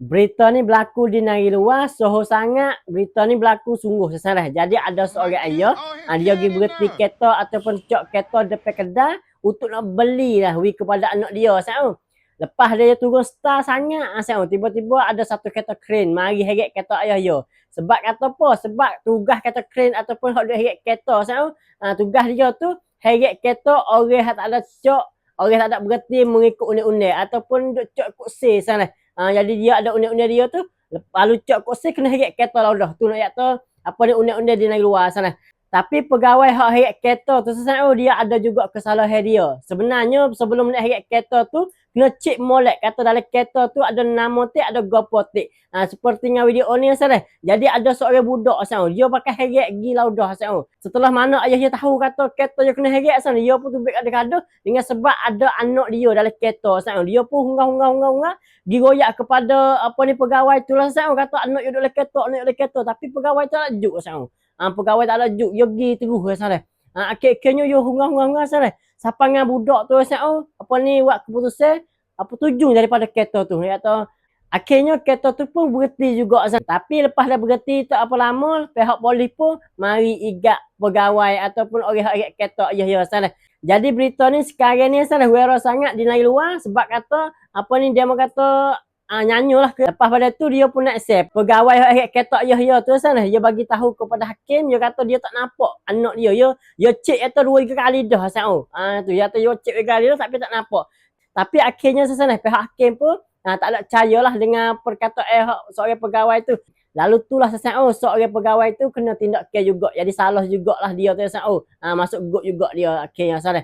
Berita ni berlaku di negeri luar, soho sangat. Berita ni berlaku sungguh sesalah. Jadi ada seorang ayah, dia pergi berhenti kereta ataupun cok kereta depan kedai untuk nak belilah wi kepada anak dia sao. Lepas dia turun star sangat sao, tiba-tiba ada satu kereta kren mari heret kereta ayah dia. Sebab kata apa? Sebab tugas kereta kren ataupun hak dia heret kereta sao, tugas dia tu heret kereta orang yang tak ada cok, orang tak ada berhenti mengikut undang-undang ataupun duk cok kursi sana. Jadi dia ada undang-undang dia tu, lalu cok kursi kena heret kereta lah dah. Tu nak tu apa ni undang-undang di negeri luar sana. Tapi pegawai hak heret kereta tu dia ada juga kesalahan dia. Sebenarnya sebelum nak heret kereta tu kena cek molek kata dalam kereta tu ada nama tik, ada gapo tik. Seperti dengan video ni sana. Jadi ada seorang budak sana, dia pakai heret pergi laudah sana. Setelah mana ayah dia tahu kata kereta dia kena heret sana, dia pun tubik kada-kada dengan sebab ada anak dia dalam kereta sana. Dia pun hunggah pergi royak kepada apa ni pegawai tu lah sana, kata anak dia dalam kereta, anak dalam kereta, tapi pegawai tu tak juk sana. Pegawai tak ada juk, dia pergi terus sana. Akhir-akhirnya dia hunggah sana. Siapa dengan budak tu sana, apa ni buat keputusan apa tuju daripada kereta tu. Dia kata akhirnya kereta tu pun berhenti juga sana. Tapi lepas dah berhenti tak apa lama, pihak polis pun mari igat pegawai ataupun orang yang igat kereta ayah sana. Jadi berita ni sekarang ni sana viral sangat di negeri luar sebab kata apa ni dia kata nyanyi lah. Lepas pada tu dia pun nak share pegawai yang kereta ayah tu sana, dia bagi tahu kepada hakim, dia kata dia tak nampak anak dia cek kata 2-3 kali dah sana. Tu dia kata dia cek 2 kali dah tapi tak nampak. Tapi akhirnya sana pihak hakim pun tak ada percayalah dengan perkataan seorang pegawai tu. Lalu itulah seorang pegawai tu kena tindak care juga. Jadi salah jugalah dia tu masuk gut juga dia akhirnya sana.